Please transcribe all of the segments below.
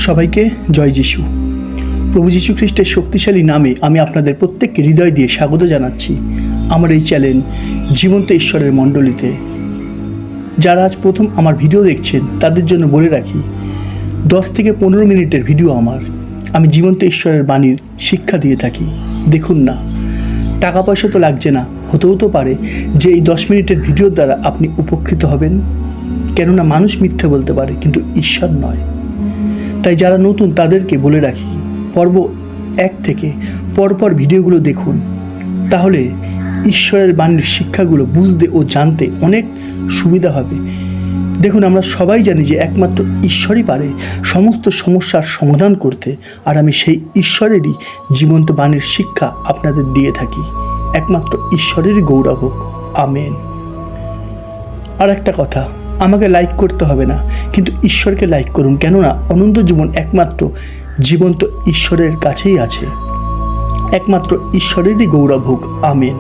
সবাইকে জয় যিশু। প্রভু যীশু খ্রিস্টের শক্তিশালী নামে আমি আপনাদের প্রত্যেককে হৃদয় দিয়ে স্বাগত জানাচ্ছি আমার এই চ্যানেল জীবন্ত ঈশ্বরের মণ্ডলীতে। যারা আজ প্রথম আমার ভিডিও দেখছেন তাদের জন্য বলে রাখি, 10 থেকে 15 মিনিটের ভিডিও আমি জীবন্ত ঈশ্বরের বাণীর শিক্ষা দিয়ে থাকি। দেখুন না, টাকা পয়সা তো লাগছে না, হতেও তো পারে যে এই 10 মিনিটের ভিডিওর দ্বারা আপনি উপকৃত হবেন। কেননা মানুষ মিথ্যে বলতে পারে কিন্তু ঈশ্বর নয়। তাই যারা নতুন তাদেরকে বলে রাখি, পর্ব 1 থেকে পরপর ভিডিওগুলো দেখুন, তাহলে ঈশ্বরের বাণীর শিক্ষাগুলো বুঝতে ও জানতে অনেক সুবিধা হবে। দেখুন, আমরা সবাই জানি যে একমাত্র ঈশ্বরই পারে সমস্ত সমস্যার সমাধান করতে, আর আমি সেই ঈশ্বরেরই জীবন্ত বাণীর শিক্ষা আপনাদের দিয়ে থাকি। একমাত্র ঈশ্বরেরই গৌরব হোক, আমেন। আর একটা কথা, আমাকে লাইক করতে হবে না, কিন্তু ঈশ্বরকে লাইক করুন, কেননা অনন্ত জীবন একমাত্র জীবন্ত ঈশ্বরের কাছেই আছে। একমাত্র ঈশ্বরেরই গৌরব হোক, আমেন।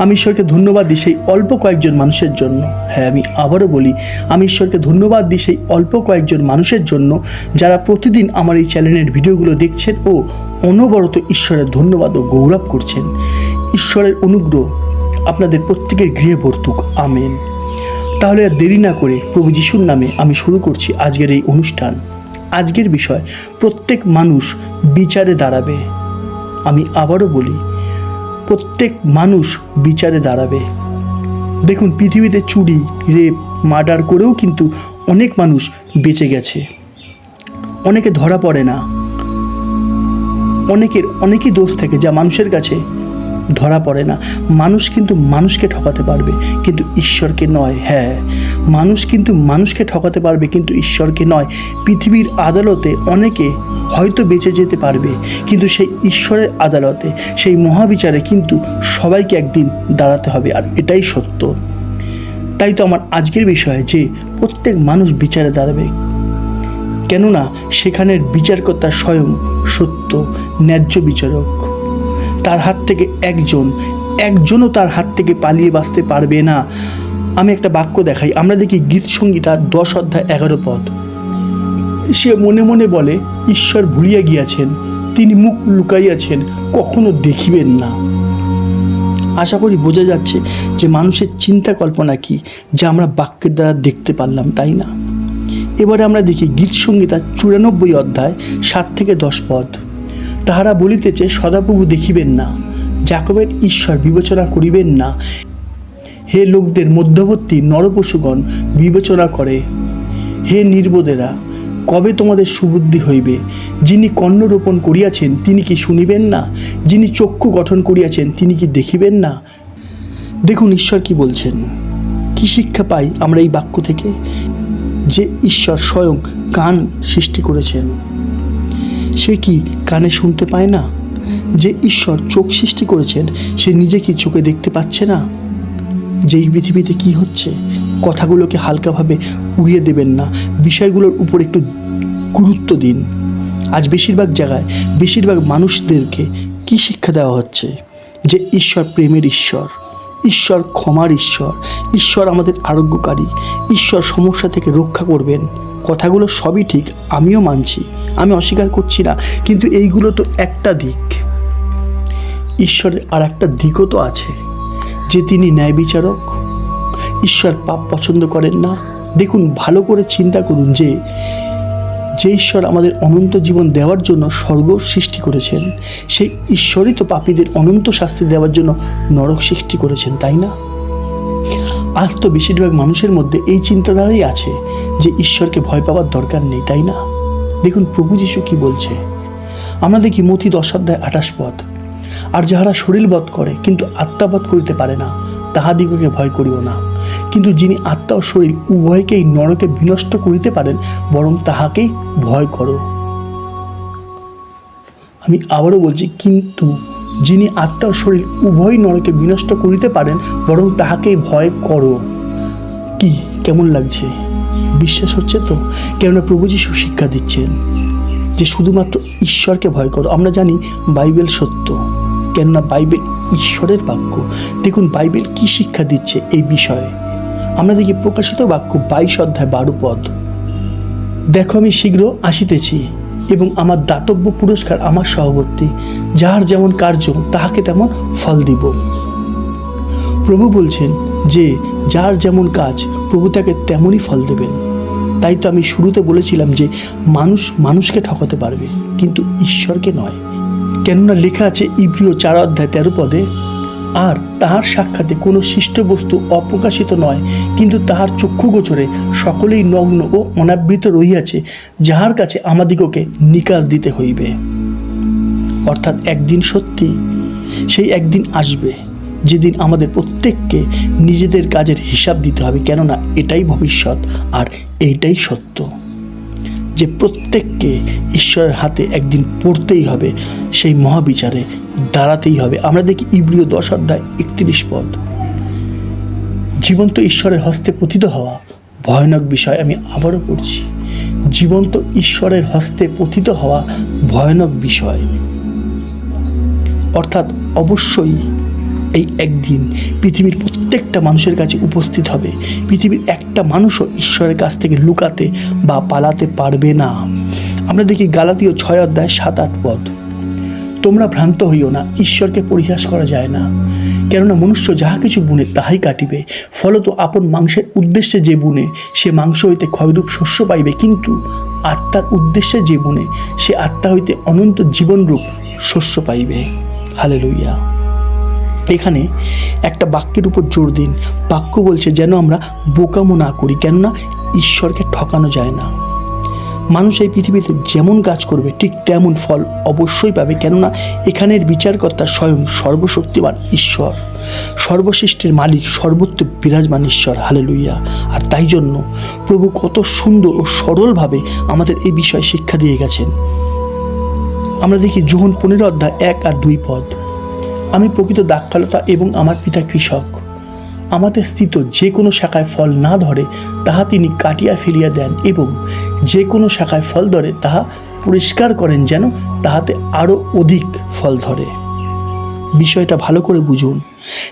আমি ঈশ্বরকে ধন্যবাদ দিই সেই অল্প কয়েকজন মানুষের জন্য। হ্যাঁ, আমি আবারও বলি, আমি ঈশ্বরকে ধন্যবাদ দিই সেই অল্প কয়েকজন মানুষের জন্য যারা প্রতিদিন আমার এই চ্যানেলের ভিডিওগুলো দেখছেন ও অনবরত ঈশ্বরের ধন্যবাদ ও গৌরব করছেন। ঈশ্বরের অনুগ্রহ আপনাদের প্রত্যেকের গৃহে বর্তুক, আমেন। তাহলে আর দেরি না করে প্রভু যিশুর নামে আমি শুরু করছি আজকের এই অনুষ্ঠান। আজকের বিষয়, প্রত্যেক মানুষ বিচারে দাঁড়াবে। আমি আবারও বলি, প্রত্যেক মানুষ বিচারে দাঁড়াবে। দেখুন, পৃথিবীতে চুরি, রেপ, মার্ডার করেও কিন্তু অনেক মানুষ বেঁচে গেছে। অনেকে ধরা পড়ে না, অনেকই দোষ থাকে যা মানুষের কাছে ধরা পড়ে না। মানুষ কিন্তু মানুষকে ঠকাতে পারবে কিন্তু ঈশ্বরকে নয়। হ্যাঁ, মানুষ কিন্তু মানুষকে ঠকাতে পারবে কিন্তু ঈশ্বরকে নয়। পৃথিবীর আদালতে অনেকে হয়তো বেঁচে যেতে পারবে, কিন্তু সেই ঈশ্বরের আদালতে, সেই মহাবিচারে কিন্তু সবাইকে একদিন দাঁড়াতে হবে, আর এটাই সত্য। তাই তো আমার আজকের বিষয় যে প্রত্যেক মানুষ বিচারে দাঁড়াবে, কেননা সেখানের বিচারকর্তা স্বয়ং সত্য, ন্যায্য বিচারক। তার হাত থেকে একজনও তার হাত থেকে পালিয়ে বাঁচতে পারবে না। আমি একটা বাক্য দেখাই, আমরা দেখি গীতসংহিতার 10 অধ্যায় 11 পদ। সে মনে মনে বলে, ঈশ্বর ভুলিয়া গিয়াছেন, তিনি মুখ লুকাইয়াছেন, কখনো দেখিবেন না। আশা করি বোঝা যাচ্ছে যে মানুষের চিন্তা কল্পনা কি, যা আমরা বাক্যের দ্বারা দেখতে পারলাম, তাই না? এবারে আমরা দেখি গীতসংহিতার 94 অধ্যায় 7 থেকে 10 পদ। তাহারা বলিতেছে, সদাপ্রভু দেখিবেন না, যাকবের ঈশ্বর বিবেচনা করিবেন না। হে লোকদের মধ্যবর্তী নরপশুগণ বিবেচনা করে। হে নির্বোধেরা, কবে তোমাদের সুবুদ্ধি হইবে? যিনি কর্ণ রোপণ করিয়াছেন তিনি কি শুনিবেন না? যিনি চক্ষু গঠন করিয়াছেন তিনি কি দেখিবেন না? দেখুন ঈশ্বর কি বলছেন। কি শিক্ষা পাই আমরা এই বাক্য থেকে? যে ঈশ্বর স্বয়ং কান সৃষ্টি করেছেন, সে কি কানে শুনতে পায় না? যে ঈশ্বর চোখ সৃষ্টি করেছেন, সে নিজে কি চোখে দেখতে পাচ্ছে না যে এই পৃথিবীতে কি হচ্ছে? কথাগুলোকে হালকাভাবে উড়িয়ে দেবেন না, বিষয়গুলোর উপর একটু গুরুত্ব দিন। আজ বেশিরভাগ জায়গায় বেশিরভাগ মানুষদেরকে কি শিক্ষা দেওয়া হচ্ছে? যে ঈশ্বর প্রেমের ঈশ্বর, ঈশ্বর ক্ষমার ঈশ্বর, ঈশ্বর আমাদের আরোগ্যকারী, ঈশ্বর সমস্যা থেকে রক্ষা করবেন। কথাগুলো সবই ঠিক, আমিও মানছি, আমি অস্বীকার করছি না, কিন্তু এইগুলো তো একটা দিক। ঈশ্বরের আর একটা দিকও তো আছে, যে তিনি ন্যায় বিচারক। ঈশ্বর পাপ পছন্দ করেন না। দেখুন, ভালো করে চিন্তা করুন যে ঈশ্বর আমাদের অনন্ত জীবন দেওয়ার জন্য স্বর্গ সৃষ্টি করেছেন, সেই ঈশ্বরই তো পাপীদের অনন্ত শাস্তি দেওয়ার জন্য নরক সৃষ্টি করেছেন, তাই না? আজ তো বেশিরভাগ মানুষের মধ্যে এই চিন্তাধারাই আছে যে ঈশ্বরকে ভয় পাওয়ার দরকার নেই, তাই না? দেখুন প্রভু যীশু কি বলছে। আমরা দেখি মথি 10 অধ্যায় 28 পদ। আর যাহারা শরীর বধ করে কিন্তু আত্মাবধ করিতে পারে না, তাহাদিগকে ভয় করিও না, কিন্তু যিনি আত্মা ও শরীর উভয়কেই নরকে বিনষ্ট করিতে পারেন, বরং তাহাকেই ভয় করো। আমি আবারও বলছি, কিন্তু যিনি আত্মা ও শরীর উভয় নরকে বিনষ্ট করিতে পারেন, বরং তাহাকেই ভয় করো। কি কেমন লাগছে? বিশ্বাস হচ্ছে তো? কেননা প্রভু যীশু শিক্ষা দিচ্ছেন যে শুধুমাত্র ঈশ্বরকে ভয় করো। আমরা জানি বাইবেল সত্য, কেননা বাইবেল ঈশ্বরের বাক্য। দেখুন বাইবেল কি শিক্ষা দিচ্ছে এই বিষয়ে। আমরা দেখি প্রকাশিত বাক্য 22 অধ্যায় 12 পদ। দেখো আমি শীঘ্র আসিতেছি, এবং আমার দাতব্য পুরস্কার আমার সহবর্তী, যাহার যেমন কার্য তাহাকে তেমন ফল দিব। প্রভু বলছেন যে যার যেমন কাজ প্রভু তাকে তেমনই ফল দেবেন। তাই তো আমি শুরুতে বলেছিলাম যে মানুষ মানুষকে ঠকাতে পারবে কিন্তু ঈশ্বরকে নয়। কেননা লেখা আছে ইব্রিয় 4:13 আর তাহার সাক্ষাতে কোনো সৃষ্ট বস্তু অপ্রকাশিত নয়, কিন্তু তাহার চক্ষুগোচরে সকলেই নগ্ন ও অনাবৃত রহিয়াছে, যাহার কাছে আমাদিগকে নিকাশ দিতে হইবে। অর্থাৎ একদিন সত্যি সেই একদিন আসবে যেদিন আমাদের প্রত্যেককে নিজেদের কাজের হিসাব দিতে হবে। কেননা এটাই ভবিষ্যৎ আর এইটাই সত্য যে প্রত্যেককে ঈশ্বরের হাতে একদিন পড়তেই হবে, সেই মহাবিচারে দাঁড়াতেই হবে। আমরা দেখি ইব্রিয় 10:31। জীবন্ত ঈশ্বরের হস্তে পতিত হওয়া ভয়ানক বিষয়। আমি আবারও পড়ছি, জীবন্ত ঈশ্বরের হস্তে পতিত হওয়া ভয়ানক বিষয়। অর্থাৎ অবশ্যই এই একদিন পৃথিবীর প্রত্যেকটা মানুষের কাছে উপস্থিত হবে। পৃথিবীর একটা মানুষও ঈশ্বরের কাছ থেকে লুকাতে বা পালাতে পারবে না। আমরা দেখি গালাতীয় 6:7-8। তোমরা ভ্রান্ত হইও না, ঈশ্বরকে পরিহাস করা যায় না। কেননা মনুষ্য যাহা কিছু বুনে তাহাই কাটিবে। ফলত আপন মাংসের উদ্দেশ্যে যে বুনে সে মাংস হইতে ক্ষয়রূপ শস্য পাইবে, কিন্তু আত্মার উদ্দেশ্যে যে বুনে সে আত্মা হইতে অনন্ত জীবনরূপ শস্য পাইবে। হালেলুইয়া। এখানে একটা বাক্যের উপর জোর দিন। বাক্য বলছে যেন আমরা বোকামো না করি, কেননা ঈশ্বরকে ঠকানো যায় না। মানুষ এই পৃথিবীতে যেমন কাজ করবে ঠিক তেমন ফল অবশ্যই পাবে। কেননা এখানের বিচারকর্তা স্বয়ং সর্বশক্তিমান ঈশ্বর, সর্বসৃষ্টির মালিক, সর্বত্র বিরাজমান ঈশ্বর। হালেলুইয়া। আর তাই জন্য প্রভু কত সুন্দর ও সরলভাবে আমাদের এই বিষয়ে শিক্ষা দিয়ে গেছেন। আমরা দেখি যোহন 15:1-2। আমি প্রকৃত দ্রাক্ষালতা এবং আমার পিতা কৃষক। আমাদের স্থিত যে কোনো শাখায় ফল না ধরে তাহা তিনি কাটিয়া ফেলিয়া দেন, এবং যে কোনো শাখায় ফল ধরে তাহা পরিষ্কার করেন, যেন তাহাতে আরও অধিক ফল ধরে। বিষয়টা ভালো করে বুঝুন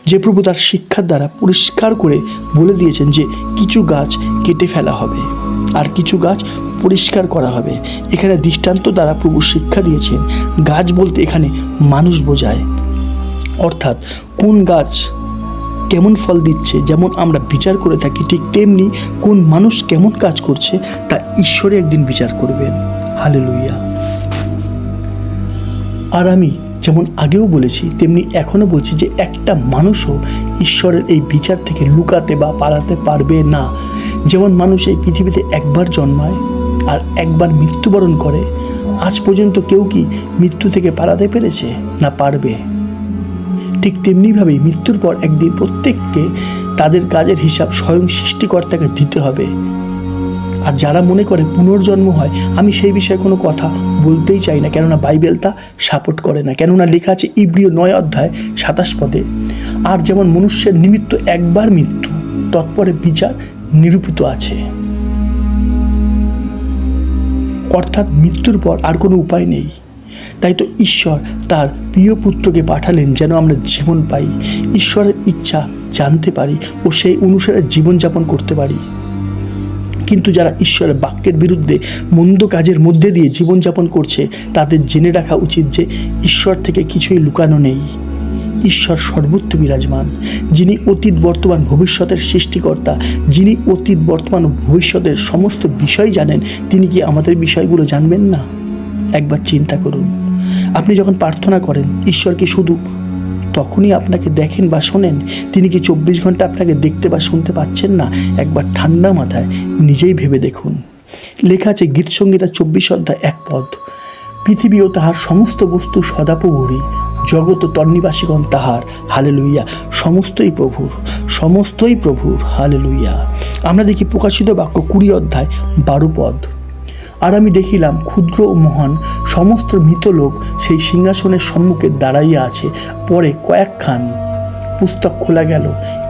যে প্রভু তার শিক্ষার দ্বারা পরিষ্কার করে বলে দিয়েছেন যে কিছু গাছ কেটে ফেলা হবে আর কিছু গাছ পরিষ্কার করা হবে। এখানে দৃষ্টান্ত দ্বারা প্রভু শিক্ষা দিয়েছেন। গাছ বলতে এখানে মানুষ বোঝায়। অর্থাৎ কোন গাছ কেমন ফল দিচ্ছে যেমন আমরা বিচার করে থাকি, ঠিক তেমনি কোন মানুষ কেমন কাজ করছে তা ঈশ্বরে একদিন বিচার করবেন। হালেলুইয়া। আর আমি যেমন আগেও বলেছি তেমনি এখনও বলছি যে একটা মানুষও ঈশ্বরের এই বিচার থেকে লুকাতে বা পালাতে পারবে না। যেমন মানুষ এই পৃথিবীতে একবার জন্মায় আর একবার মৃত্যুবরণ করে, আজ পর্যন্ত কেউ কি মৃত্যু থেকে পালাতে পেরেছে? না পারবে। ঠিক তেমনিভাবেই মৃত্যুর পর একদিন প্রত্যেককে তাদের কাজের হিসাব স্বয়ং সৃষ্টিকর্তাকে দিতে হবে। আর যারা মনে করে পুনর্জন্ম হয়, আমি সেই বিষয়ে কোনো কথা বলতেই চাই না, কেননা বাইবেল তা সাপোর্ট করে না। কেননা লেখা আছে ইব্রিয় 9:27। আর যেমন মনুষ্যের নিমিত্ত একবার মৃত্যু, তৎপরে বিচার নিরূপিত আছে। অর্থাৎ মৃত্যুর পর আর কোনো উপায় নেই। তাই তো ঈশ্বর তার প্রিয় পুত্রকে পাঠালেন যেন আমরা জীবন পাই, ঈশ্বরের ইচ্ছা জানতে পারি ও সেই অনুসারে জীবনযাপন করতে পারি। কিন্তু যারা ঈশ্বরের বাক্যের বিরুদ্ধে মন্দ কাজের মধ্যে দিয়ে জীবনযাপন করছে, তাদের জেনে রাখা উচিত যে ঈশ্বর থেকে কিছুই লুকানো নেই। ঈশ্বর সর্বত্র বিরাজমান, যিনি অতীত বর্তমান ভবিষ্যতের সৃষ্টিকর্তা, যিনি অতীত বর্তমান ও ভবিষ্যতের সমস্ত বিষয় জানেন, তিনি কি আমাদের বিষয়গুলো জানবেন না? একবার চিন্তা করুন। আপনি যখন প্রার্থনা করেন, ঈশ্বর কি শুধু তখনই আপনাকে দেখেন বা শোনেন? তিনি কি 24 ঘন্টা আপনাকে দেখতে বা শুনতে পাচ্ছেন না? একবার ঠান্ডা মাথায় নিজেই ভেবে দেখুন। লেখা আছে গীতসংহিতা 24:1। পৃথিবী ও তাহার সমস্ত বস্তু সদাপ্রভুরই, জগৎ ও তন্নিবাসীগণ তাহার। হালেলুইয়া। সমস্তই প্রভুর, সমস্তই প্রভুর। হালেলুইয়া। আমরা দেখি প্রকাশিত বাক্য 20:12। আর আমি দেখিলাম ক্ষুদ্র ও মহান সমস্ত মৃত লোক সেই সিংহাসনের সম্মুখে দাঁড়াইয়া আছে। পরে কয়েকখান পুস্তক খোলা গেল,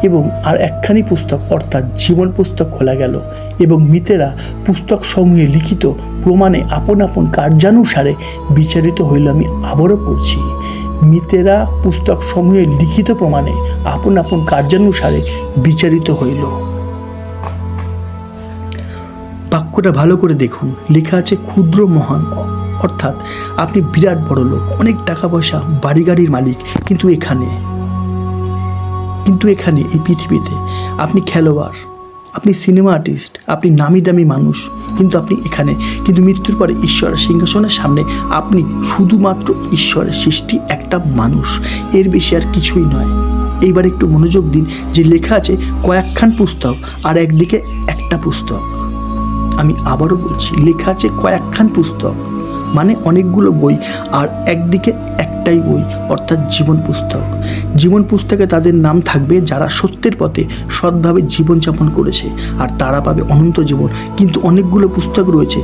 এবং আর একখানি পুস্তক অর্থাৎ জীবন পুস্তক খোলা গেল, এবং মৃতেরা পুস্তক সমূহে লিখিত প্রমাণে আপন আপন কার্যানুসারে বিচারিত হইল। আমি আবারও পড়ছি, মৃতেরা পুস্তক সমূহে লিখিত প্রমাণে আপন আপন কার্যানুসারে বিচারিত হইল। বাক্যটা ভালো করে দেখুন, লেখা আছে ক্ষুদ্র মহান, অর্থাৎ আপনি বিরাট বড় লোক, অনেক টাকা পয়সা, বাড়ি গাড়ির মালিক, কিন্তু এখানে এই পৃথিবীতে আপনি খেলোয়াড়, আপনি সিনেমা আর্টিস্ট, আপনি নামি দামি মানুষ, কিন্তু আপনি এখানে, কিন্তু মৃত্যুর পরে ঈশ্বরের সিংহাসনের সামনে আপনি শুধুমাত্র ঈশ্বরের সৃষ্টি একটা মানুষ, এর বেশি আর কিছুই নয়। এইবার একটু মনোযোগ দিন, যে লেখা আছে কয়েকখান পুস্তক আর একদিকে একটা পুস্তক। আমি আবারও বলছি, লেখা আছে কয়েকখান পুস্তক, মানে অনেকগুলো বই, আর একদিকে একটাই বই, অর্থাৎ জীবন পুস্তক। জীবন পুস্তকে তাদের নাম থাকবে যারা সত্যের পথে সৎভাবে জীবনযাপন করেছে, আর তারা পাবে অনন্ত জীবন। কিন্তু অনেকগুলো পুস্তক রয়েছে,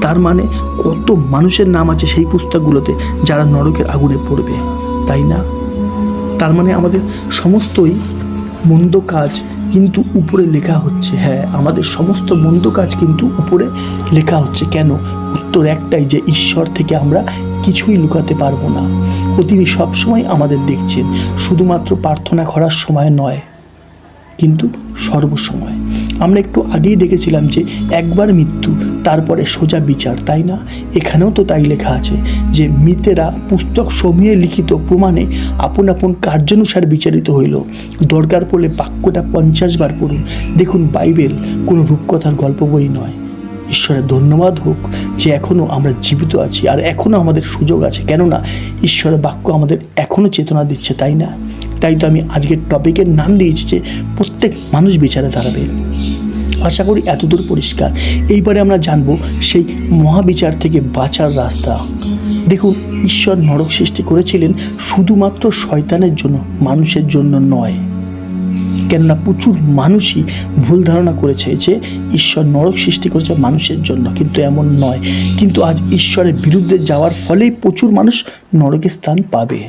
তার মানে কত মানুষের নাম আছে সেই পুস্তকগুলোতে যারা নরকের আগুনে পড়বে, তাই না? তার মানে আমাদের সমস্তই মন্দ কাজ কিন্তু উপরে লেখা হচ্ছে। হ্যাঁ, আমাদের সমস্ত মন্দ কাজ কিন্তু উপরে লেখা হচ্ছে। কেন? উত্তর একটাই, যে ঈশ্বর থেকে আমরা কিছুই লুকাতে পারবো না। ও তিনি সবসময় আমাদের দেখছেন, শুধুমাত্র প্রার্থনা করার সময় নয়, কিন্তু সর্বসময়। আমরা একটু আগেই দেখেছিলাম যে একবার মৃত্যু, তারপরে সোজা বিচার, তাই না? এখানেও তো তাই লেখা আছে যে মৃতেরা পুস্তক সমূহে লিখিত প্রমাণে আপন আপন কার্যানুসার বিচারিত হইল। দরকার পড়লে বাক্যটা 50 বার পড়ুন। দেখুন, বাইবেল কোনো রূপকথার গল্প বই নয়। ঈশ্বরের ধন্যবাদ হোক যে এখনও আমরা জীবিত আছি, আর এখনও আমাদের সুযোগ আছে, কেননা ঈশ্বরের বাক্য আমাদের এখনও চেতনা দিচ্ছে, তাই না? তাই তো আমি আজকের টপিকের নাম দিয়েছি যে প্রত্যেক মানুষ বিচারে দাঁড়াবে। আশা করি এতদূর পরিষ্কার। এইবারে আমরা জানবো সেই মহাবিচার থেকে বাঁচার রাস্তা। দেখুন, ঈশ্বর নরক সৃষ্টি করেছিলেন শুধুমাত্র শয়তানের জন্য, মানুষের জন্য নয়। কেননা প্রচুর মানুষই ভুল ধারণা করেছে যে ঈশ্বর নরক সৃষ্টি করেছে মানুষের জন্য, কিন্তু এমন নয়। কিন্তু আজ ঈশ্বরের বিরুদ্ধে যাওয়ার ফলেই প্রচুর মানুষ নরকের স্থান পাবে।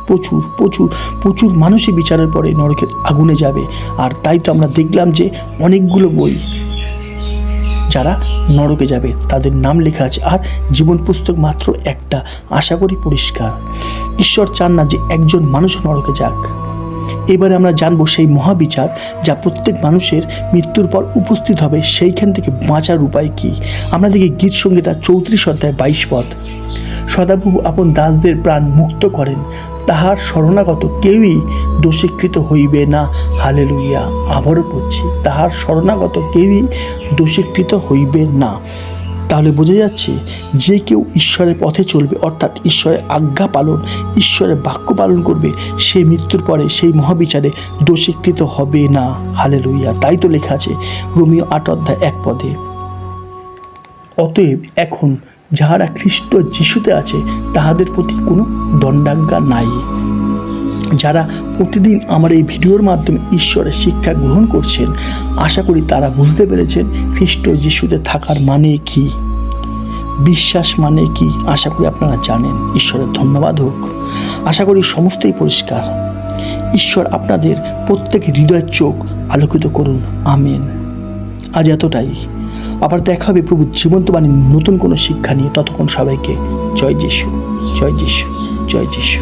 প্রচুর প্রচুর প্রচুর মানুষই বিচারের পরে নরকের আগুনে যাবে। আর তাই তো আমরা দেখলাম যে অনেকগুলো বই যারা নরকে যাবে তাদের নাম লেখা আছে, আর জীবন পুস্তক মাত্র একটা। আশা করি পরিষ্কার। ঈশ্বর চান না যে একজন মানুষ নরকে যাক। এবারে আমরা জানবো সেই মহাবিচার যা প্রত্যেক মানুষের মৃত্যুর পর উপস্থিত হবে, সেইখান থেকে বাঁচার উপায় কি। আমরা দেখি গীত সংহিতা 34 অধ্যায় 22 পদ। সদাপ্রভু আপন দাসদের প্রাণ মুক্ত করেন, তাহার শরণাগত কেউই দোষীকৃত হইবে না। হালেলুইয়া। আবারও পড়ছি, তাহার শরণাগত কেউই দোষীকৃত হইবে না। তাহলে বোঝা যাচ্ছে যে কেউ ঈশ্বরের পথে চলবে, অর্থাৎ ঈশ্বরের আজ্ঞা পালন, ঈশ্বরের বাক্য পালন করবে, সে মৃত্যুর পরে সেই মহাবিচারে দোষীকৃত হবে না। হালেলুইয়া। তাই তো লেখা আছে রোমীয় 8 অধ্যায় 1 পদে। অতএব এখন যাহারা খ্রিস্ট যিশুতে আছে তাহাদের প্রতি কোনো দণ্ডাজ্ঞা নাই। যারা প্রতিদিন আমার এই ভিডিওর মাধ্যমে ঈশ্বরের শিক্ষা গ্রহণ করছেন, আশা করি তারা বুঝতে পেরেছেন খ্রিস্ট যিশুতে থাকার মানে কি, বিশ্বাস মানে কি। আশা করি আপনারা জানেন। ঈশ্বরের ধন্যবাদ হোক। আশা করি সমস্তই পরিষ্কার। ঈশ্বর আপনাদের প্রত্যেক হৃদয়ের চোখ আলোকিত করুন। আমেন। আজ এতটাই। আবার দেখা হবে প্রভু জীবন্ত বাণীর নতুন কোনো শিক্ষা নিয়ে। ততক্ষণ সবাইকে জয় যিশু, জয় যিশু, জয় যিশু।